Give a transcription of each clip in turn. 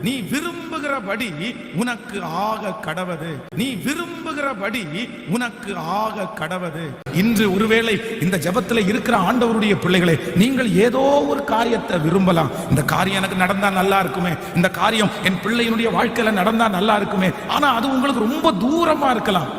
நீ விரும்புகிறபடி உனக்கு ஆக கடவது. நீ விரும்புகிறபடி உனக்கு ஆக கடவது. இன்று ஒருவேளை இந்த ஜெபத்துல இருக்கிற ஆண்டவருடைய பிள்ளைகளே, நீங்கள் ஏதோ ஒரு காரியத்தை விரும்பலாம். இந்த காரியம் எனக்கு நடந்தா நல்லா இருக்குமே, இந்த காரியம் என் பிள்ளையினுடைய வாழ்க்கையில நடந்தா நல்லா இருக்குமே. ஆனா அது உங்களுக்கு ரொம்ப தூரமா இருக்கலாம்.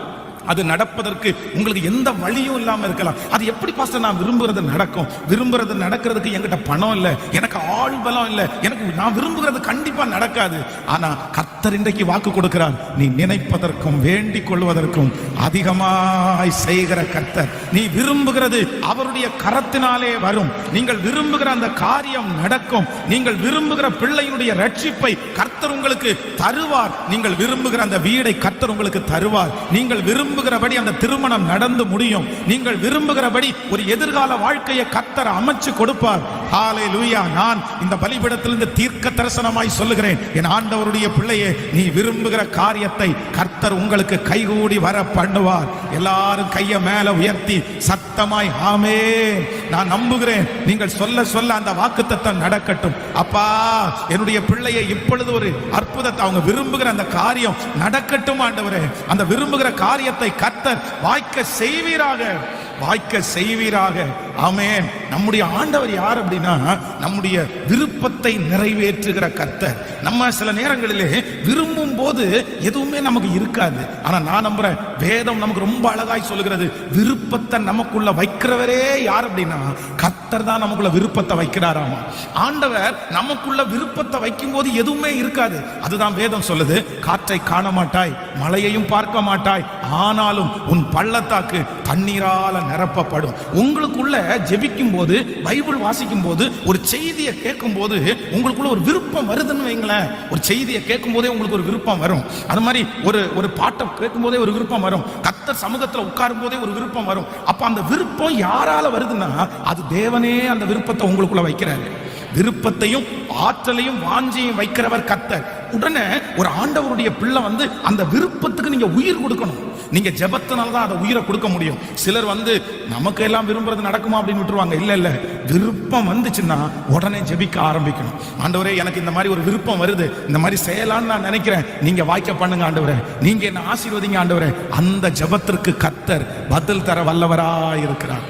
அது நடப்பதற்கு உங்களுக்கு எந்த வழியும் இல்லாம இருக்கலாம். அது எப்படி பாஸ்டர் நான் விரும்புறது நடக்கும்? விரும்புறது நடக்கிறதுக்கு என்கிட்ட பணம் இல்லை, எனக்கு ஆள் பலம் இல்லை, எனக்கு நான் விரும்புகிறது கண்டிப்பா நடக்காது. ஆனா கர்த்தர் இன்றைக்கு வாக்கு கொடுக்கிறார், நீ நினைப்பதற்கும் வேண்டிக் கொள்வதற்கும் அதிகமாய் செய்கிற கர்த்தர். நீ விரும்புகிறது அவருடைய கரத்தினாலே வரும். நீங்கள் விரும்புகிற அந்த காரியம் நடக்கும். நீங்கள் விரும்புகிற பிள்ளையினுடைய ரட்சிப்பை கர்த்தர் உங்களுக்கு தருவார். நீங்கள் விரும்புகிற அந்த வீடை கர்த்தர் உங்களுக்கு தருவார். நீங்கள் விரும்புகிறபடி அந்த திருமணம் நடந்து முடியும். நீங்கள் விரும்புகிறபடி ஒரு எதிர்கால வாழ்க்கையை கர்த்தர் அமைச்சு கொடுப்பார். ஹல்லேலூயா. நான் இந்த பலிபீடத்திலிருந்து தீர்க்க தரிசனமாய் சொல்லுகிறேன், என் ஆண்டவருடைய பிள்ளையே, நீ விரும்புகிற காரியத்தை கர்த்தர் உங்களுக்கு கைகூடி வர பண்ணுவார். எல்லாரும் கையை மேல உயர்த்தி சத்தமாய் ஆமென். நான் நம்புகிறேன் நீங்கள் சொல்ல சொல்ல அந்த வாக்குத்தத்தம் நடக்கட்டும். அப்பா, என்னுடைய பிள்ளையை இப்பொழுது ஒரு அற்புதத்தை, அவங்க விரும்புகிற அந்த காரியம் நடக்கட்டும் ஆண்டவரே. அந்த விரும்புகிற காரியத்தை கர்த்தர் வாய்க்க செய்வீராக, வாய்க்க செய்வீராக. ஆமென். நம்முடைய ஆண்டவர் யார் அப்படின்னா, நம்முடைய விருப்பத்தை நிறைவேற்றுகிற கர்த்தர். நம்ம சில நேரங்களிலே விரும்பும் போது எதுவுமே நமக்கு இருக்காது. ஆனா நான் நம்புறேன், வேதம் நமக்கு ரொம்ப அழகாய் சொல்லுகிறது, விருப்பத்தை நமக்குள்ள வைக்கிறவரே யார் அப்படின்னா கர்த்தர் தான் நமக்குள்ள விருப்பத்தை வைக்கிறாராமா. ஆண்டவர் நமக்குள்ள விருப்பத்தை வைக்கும் போது எதுவுமே இருக்காது. அதுதான் வேதம் சொல்லுது, காற்றை காண மாட்டாய், மழையையும் பார்க்க மாட்டாய், ஆனாலும் உன் பள்ளத்தாக்கு தண்ணீரால நிரப்பப்படும். உங்களுக்குள்ள ஜெபிக்கும் போது, பைபிள் வாசிக்கும் போது, ஒரு செய்தியை கேட்கும் போது உங்களுக்குள்ள ஒரு விருப்பம் வருதுன்னு வைங்களேன். ஒரு செய்தியை கேட்கும் போதே உங்களுக்கு ஒரு விருப்பம் வரும். அது மாதிரி ஒரு பாட்டை கேட்கும் போதே ஒரு விருப்பம் வரும். கர்த்தர் சமூகத்தில் உட்காரும் போதே ஒரு விருப்பம் வரும். அப்ப அந்த விருப்பம் யாரால வருதுன்னா, அது தேவனே அந்த விருப்பத்தை உங்களுக்குள்ள வைக்கிறாரு. விருப்பத்தையும் ஆற்றலையும் வாஞ்சியையும் வைக்கிறவர் கர்த்தர். உடனே ஒரு ஆண்டவருடைய பிள்ளை வந்து அந்த விருப்பத்துக்கு நீங்க உயிர் கொடுக்கணும். நீங்க ஜெபத்தினால்தான் அதை உயிரை கொடுக்க முடியும். சிலர் வந்து நமக்கு எல்லாம் விரும்புறது நடக்குமா அப்படின்னு விட்டுருவாங்க. இல்ல இல்ல, விருப்பம் வந்துச்சுன்னா உடனே ஜெபிக்க ஆரம்பிக்கணும். ஆண்டவரே, எனக்கு இந்த மாதிரி ஒரு விருப்பம் வருது, இந்த மாதிரி செய்யலாம்னு நான் நினைக்கிறேன், நீங்க வாய்க்க பண்ணுங்க ஆண்டவரே, நீங்க என்ன ஆசீர்வதிங்க ஆண்டவரே. அந்த ஜெபத்திற்கு கர்த்தர் பதில் தர வல்லவராய் இருக்கிறார்.